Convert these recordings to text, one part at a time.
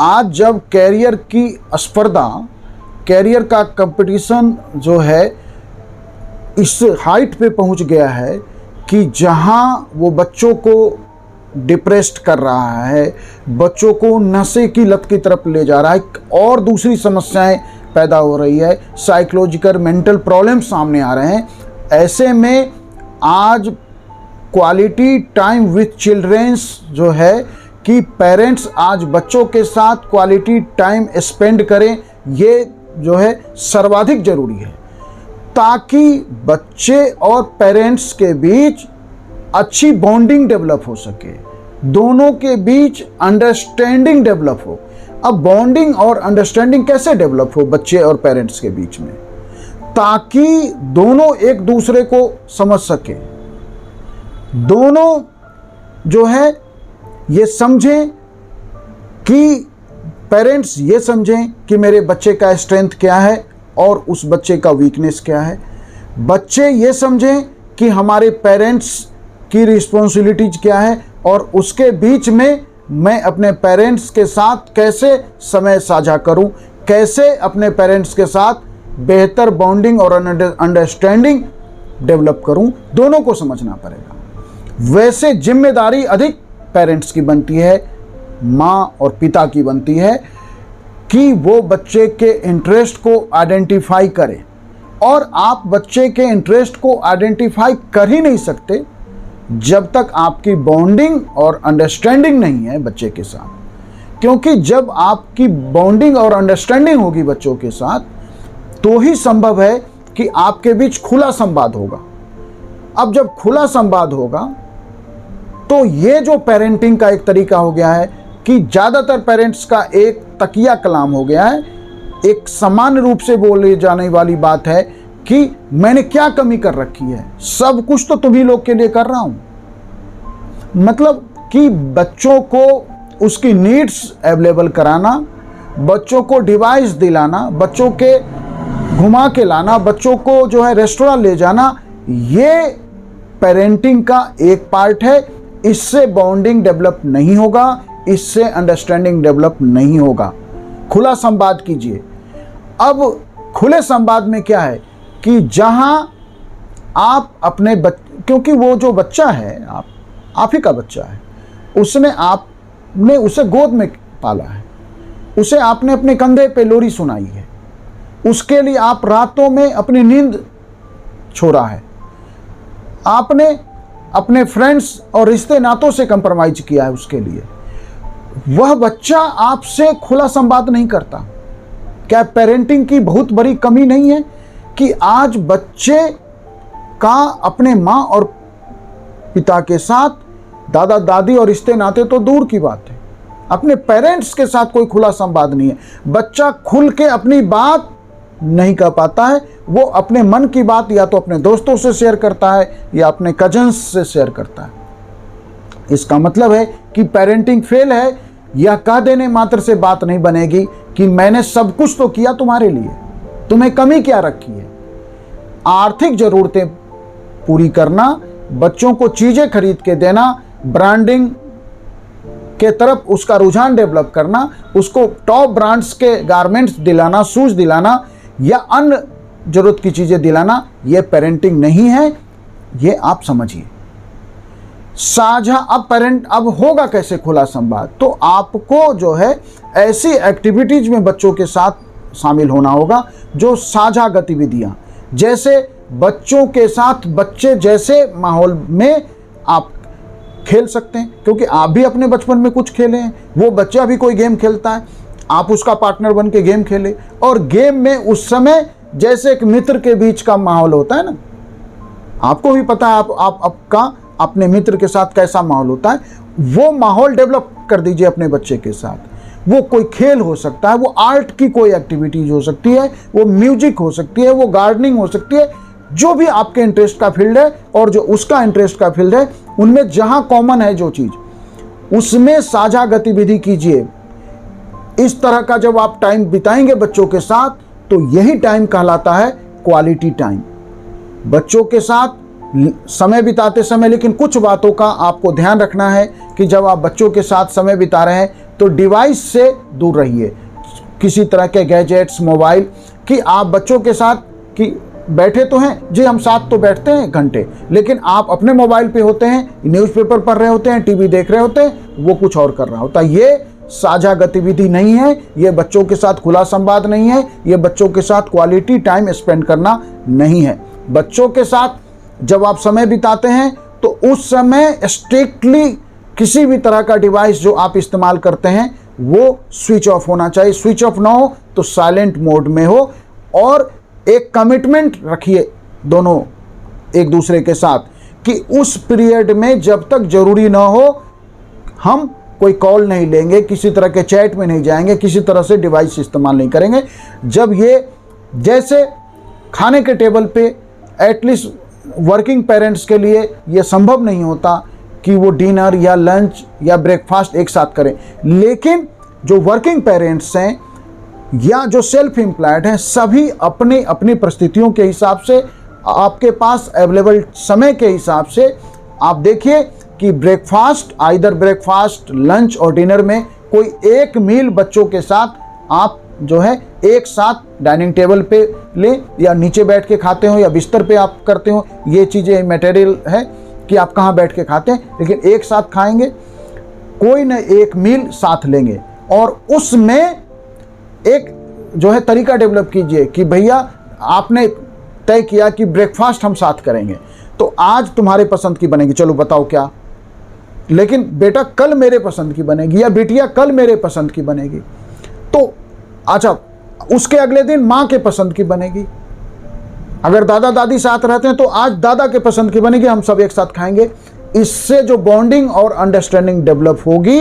आज जब कैरियर की स्पर्धा, कैरियर का कंपटीशन जो है इस हाइट पे पहुंच गया है कि जहां वो बच्चों को डिप्रेस्ड कर रहा है, बच्चों को नशे की लत की तरफ ले जा रहा है और दूसरी समस्याएं पैदा हो रही है, साइकोलॉजिकल मेंटल प्रॉब्लम सामने आ रहे हैं। ऐसे में आज क्वालिटी टाइम विथ चिल्ड्रेंस जो है कि पेरेंट्स आज बच्चों के साथ क्वालिटी टाइम स्पेंड करें, ये जो है सर्वाधिक जरूरी है, ताकि बच्चे और पेरेंट्स के बीच अच्छी बॉन्डिंग डेवलप हो सके, दोनों के बीच अंडरस्टैंडिंग डेवलप हो। अब बॉन्डिंग और अंडरस्टैंडिंग कैसे डेवलप हो बच्चे और पेरेंट्स के बीच में, ताकि दोनों एक दूसरे को समझ सके, दोनों जो है ये समझें कि पेरेंट्स ये समझें कि मेरे बच्चे का स्ट्रेंथ क्या है और उस बच्चे का वीकनेस क्या है, बच्चे ये समझें कि हमारे पेरेंट्स की रिस्पॉन्सिबिलिटीज क्या है और उसके बीच में मैं अपने पेरेंट्स के साथ कैसे समय साझा करूं, कैसे अपने पेरेंट्स के साथ बेहतर बॉन्डिंग और अंडरस्टैंडिंग डेवलप करूं, दोनों को समझना पड़ेगा। वैसे जिम्मेदारी अधिक पेरेंट्स की बनती है, माँ और पिता की बनती है कि वो बच्चे के इंटरेस्ट को आइडेंटिफाई करें, और आप बच्चे के इंटरेस्ट को आइडेंटिफाई कर ही नहीं सकते जब तक आपकी बॉन्डिंग और अंडरस्टैंडिंग नहीं है बच्चे के साथ। क्योंकि जब आपकी बॉन्डिंग और अंडरस्टैंडिंग होगी बच्चों के साथ, तो ही संभव है कि आपके बीच खुला संवाद होगा। अब जब खुला संवाद होगा तो ये जो पेरेंटिंग का एक तरीका हो गया है कि ज़्यादातर पेरेंट्स का एक तकिया कलाम हो गया है, एक सामान्य रूप से बोले जाने वाली बात है कि मैंने क्या कमी कर रखी है, सब कुछ तो तुम्ही लोग के लिए कर रहा हूं। मतलब कि बच्चों को उसकी नीड्स अवेलेबल कराना, बच्चों को डिवाइस दिलाना, बच्चों के घुमा के लाना, बच्चों को जो है रेस्टोरेंट ले जाना, ये पेरेंटिंग का एक पार्ट है। इससे बॉन्डिंग डेवलप नहीं होगा, इससे अंडरस्टैंडिंग डेवलप नहीं होगा। खुला संवाद कीजिए। अब खुले संवाद में क्या है कि जहां आप अपने क्योंकि वो जो बच्चा है आप ही का बच्चा है, आपने उसे गोद में पाला है, उसे आपने अपने कंधे पे लोरी सुनाई है, उसके लिए आप रातों में अपनी नींद छोड़ा है, आपने अपने फ्रेंड्स और रिश्ते नातों से कंप्रोमाइज किया है उसके लिए। वह बच्चा आपसे खुला संवाद नहीं करता। क्या पेरेंटिंग की बहुत बड़ी कमी नहीं है कि आज बच्चे का अपने माँ और पिता के साथ, दादा दादी और रिश्ते नाते तो दूर की बात है, अपने पेरेंट्स के साथ कोई खुला संवाद नहीं है। बच्चा खुल के अपनी बात नहीं कर पाता है, वो अपने मन की बात या तो अपने दोस्तों से शेयर करता है या अपने कजन्स से शेयर करता है। इसका मतलब है कि पेरेंटिंग फेल है, या कह देने मात्र से बात नहीं बनेगी कि मैंने सब कुछ तो किया तुम्हारे लिए, तुम्हें कमी क्या रखी है। आर्थिक जरूरतें पूरी करना, बच्चों को चीजें खरीद के देना, ब्रांडिंग के तरफ उसका रुझान डेवलप करना, उसको टॉप ब्रांड्स के गारमेंट्स दिलाना, शूज दिलाना या अन्य जरूरत की चीजें दिलाना, यह पेरेंटिंग नहीं है, ये आप समझिए। साझा अब होगा कैसे खुला संवाद, तो आपको जो है ऐसी एक्टिविटीज में बच्चों के साथ शामिल होना होगा जो साझा गतिविधियां, जैसे बच्चों के साथ बच्चे जैसे माहौल में आप खेल सकते हैं, क्योंकि आप भी अपने बचपन में कुछ खेले हैं। वो बच्चा भी कोई गेम खेलता है, आप उसका पार्टनर बन के गेम खेले, और गेम में उस समय जैसे एक मित्र के बीच का माहौल होता है ना, आपको भी पता है आपका अपने मित्र के साथ कैसा माहौल होता है, वो माहौल डेवलप कर दीजिए अपने बच्चे के साथ। वो कोई खेल हो सकता है, वो आर्ट की कोई एक्टिविटीज हो सकती है, वो म्यूजिक हो सकती है, वो गार्डनिंग हो सकती है, जो भी आपके इंटरेस्ट का फील्ड है और जो उसका इंटरेस्ट का फील्ड है, उनमें जहां कॉमन है जो चीज, उसमें साझा गतिविधि कीजिए। इस तरह का जब आप टाइम बिताएंगे बच्चों के साथ, तो यही टाइम कहलाता है क्वालिटी टाइम। बच्चों के साथ समय बिताते समय लेकिन कुछ बातों का आपको ध्यान रखना है कि जब आप बच्चों के साथ समय बिता रहे हैं तो डिवाइस से दूर रहिए, किसी तरह के गैजेट्स, मोबाइल। कि आप बच्चों के साथ कि बैठे तो हैं जी, हम साथ तो बैठते हैं घंटे, लेकिन आप अपने मोबाइल पे होते हैं, न्यूज़पेपर पढ़ रहे होते हैं, टीवी देख रहे होते हैं, वो कुछ और कर रहा होता है। ये साझा गतिविधि नहीं है, ये बच्चों के साथ खुला संवाद नहीं है, ये बच्चों के साथ क्वालिटी टाइम स्पेंड करना नहीं है। बच्चों के साथ जब आप समय बिताते हैं तो उस समय स्ट्रिक्टली किसी भी तरह का डिवाइस जो आप इस्तेमाल करते हैं वो स्विच ऑफ होना चाहिए। स्विच ऑफ ना हो तो साइलेंट मोड में हो, और एक कमिटमेंट रखिए दोनों एक दूसरे के साथ कि उस पीरियड में जब तक जरूरी ना हो हम कोई कॉल नहीं लेंगे, किसी तरह के चैट में नहीं जाएंगे, किसी तरह से डिवाइस इस्तेमाल नहीं करेंगे। जब ये जैसे खाने के टेबल पे एटलीस्ट वर्किंग पेरेंट्स के लिए ये संभव नहीं होता कि वो डिनर या लंच या ब्रेकफास्ट एक साथ करें, लेकिन जो वर्किंग पेरेंट्स हैं या जो सेल्फ एम्प्लॉयड हैं, सभी अपनी अपनी परिस्थितियों के हिसाब से, आपके पास अवेलेबल समय के हिसाब से आप देखिए कि ब्रेकफास्ट, आइदर ब्रेकफास्ट, लंच और डिनर में कोई एक मील बच्चों के साथ आप जो है एक साथ डाइनिंग टेबल पे लें, या नीचे बैठ के खाते हो या बिस्तर पे आप करते हो, ये चीज़ें मटेरियल है कि आप कहाँ बैठ के खाते हैं, लेकिन एक साथ खाएंगे, कोई न एक मील साथ लेंगे। और उसमें एक जो है तरीका डेवलप कीजिए कि भैया आपने तय किया कि ब्रेकफास्ट हम साथ करेंगे, तो आज तुम्हारे पसंद की बनेगी, चलो बताओ क्या, लेकिन बेटा कल मेरे पसंद की बनेगी, या बेटिया कल मेरे पसंद की बनेगी। तो अच्छा, उसके अगले दिन माँ के पसंद की बनेगी। अगर दादा दादी साथ रहते हैं तो आज दादा के पसंद की बनेगी, हम सब एक साथ खाएंगे। इससे जो बॉन्डिंग और अंडरस्टैंडिंग डेवलप होगी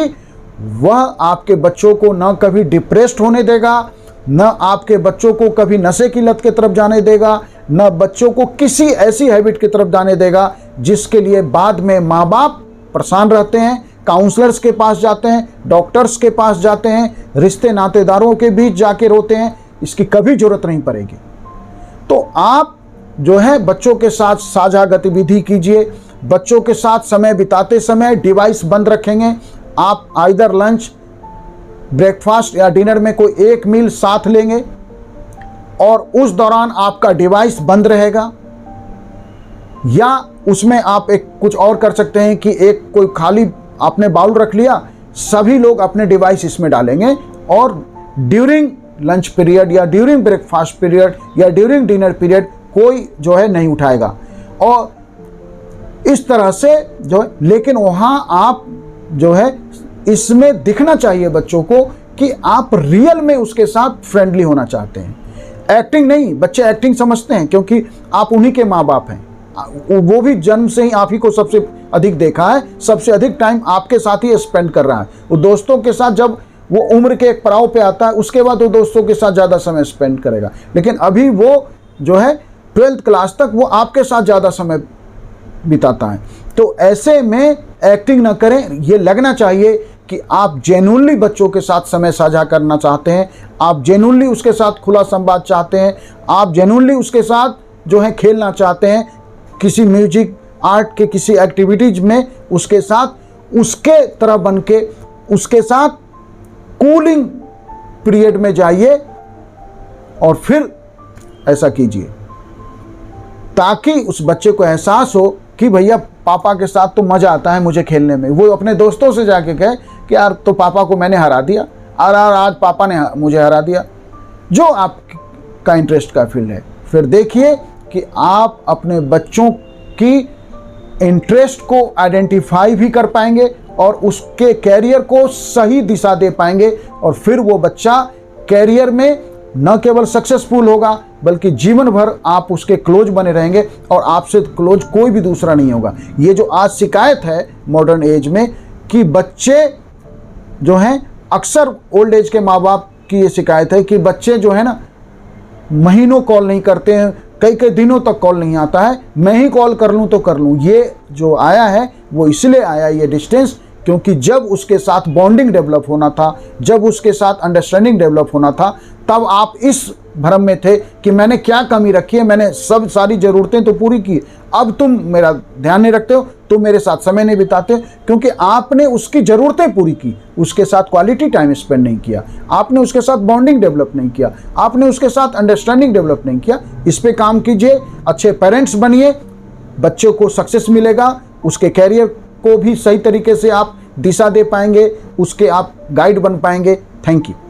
वह आपके बच्चों को न कभी डिप्रेस्ड होने देगा, न आपके बच्चों को कभी नशे की लत की तरफ जाने देगा, न बच्चों को किसी ऐसी हैबिट की तरफ जाने देगा जिसके लिए बाद में माँ बाप परेशान रहते हैं, काउंसलर्स के पास जाते हैं, डॉक्टर्स के पास जाते हैं, रिश्ते नातेदारों के बीच जाके रोते हैं। इसकी कभी जरूरत नहीं पड़ेगी। तो आप जो है बच्चों के साथ साझा गतिविधि कीजिए, बच्चों के साथ समय बिताते समय डिवाइस बंद रखेंगे। आप आइदर लंच, ब्रेकफास्ट या डिनर में कोई एक मील साथ लेंगे और उस दौरान आपका डिवाइस बंद रहेगा, या उसमें आप एक कुछ और कर सकते हैं कि एक कोई खाली आपने बाउल रख लिया, सभी लोग अपने डिवाइस इसमें डालेंगे और ड्यूरिंग लंच पीरियड या ड्यूरिंग ब्रेकफास्ट पीरियड या ड्यूरिंग डिनर पीरियड कोई जो है नहीं उठाएगा। और इस तरह से जो है, लेकिन वहाँ आप जो है इसमें दिखना चाहिए बच्चों को कि आप रियल में उसके साथ फ्रेंडली होना चाहते हैं। एक्टिंग नहीं, बच्चे एक्टिंग समझते हैं क्योंकि आप उन्हीं के माँ बाप हैं, वो भी जन्म से ही आप ही को सबसे अधिक देखा है, सबसे अधिक टाइम आपके साथ ही स्पेंड कर रहा है। वो दोस्तों के साथ जब वो उम्र के एक पड़ाव पे आता है उसके बाद वो दोस्तों के साथ ज़्यादा समय स्पेंड करेगा, लेकिन अभी वो जो है 12th क्लास तक वो आपके साथ ज़्यादा समय बिताता है। तो ऐसे में एक्टिंग ना करें, ये लगना चाहिए कि आप जेन्युइनली बच्चों के साथ समय साझा करना चाहते हैं, आप जेन्युइनली उसके साथ खुला संवाद चाहते हैं, आप जेन्युइनली उसके साथ जो है खेलना चाहते हैं, किसी म्यूजिक, आर्ट के किसी एक्टिविटीज में उसके साथ उसके तरह बन के उसके साथ कूलिंग पीरियड में जाइए और फिर ऐसा कीजिए ताकि उस बच्चे को एहसास हो कि भैया पापा के साथ तो मज़ा आता है मुझे खेलने में। वो अपने दोस्तों से जाके कहे कि यार तो पापा को मैंने हरा दिया, और आज पापा ने मुझे हरा दिया, जो आपका इंटरेस्ट का फील्ड है। फिर देखिए कि आप अपने बच्चों की इंटरेस्ट को आइडेंटिफाई भी कर पाएंगे और उसके कैरियर को सही दिशा दे पाएंगे, और फिर वो बच्चा कैरियर में न केवल सक्सेसफुल होगा बल्कि जीवन भर आप उसके क्लोज बने रहेंगे और आपसे क्लोज कोई भी दूसरा नहीं होगा। ये जो आज शिकायत है मॉडर्न एज में कि बच्चे जो हैं, अक्सर ओल्ड एज के माँ बाप की ये शिकायत है कि बच्चे जो है ना महीनों कॉल नहीं करते हैं, कई कई दिनों तक कॉल नहीं आता है, मैं ही कॉल कर लूँ तो कर लूँ। ये जो आया है वो इसलिए आया ये डिस्टेंस क्योंकि जब उसके साथ बॉन्डिंग डेवलप होना था, जब उसके साथ अंडरस्टैंडिंग डेवलप होना था, तब आप इस भ्रम में थे कि मैंने क्या कमी रखी है, मैंने सब सारी ज़रूरतें तो पूरी की, अब तुम मेरा ध्यान नहीं रखते हो, तुम मेरे साथ समय नहीं बिताते हो, क्योंकि आपने उसकी ज़रूरतें पूरी की, उसके साथ क्वालिटी टाइम स्पेंड नहीं किया, आपने उसके साथ बॉन्डिंग डेवलप नहीं किया, आपने उसके साथ अंडरस्टैंडिंग डेवलप नहीं किया। इस पे काम कीजिए, अच्छे पेरेंट्स बनिए, बच्चों को सक्सेस मिलेगा, उसके कैरियर को भी सही तरीके से आप दिशा दे पाएंगे, उसके आप गाइड बन पाएंगे। Thank you.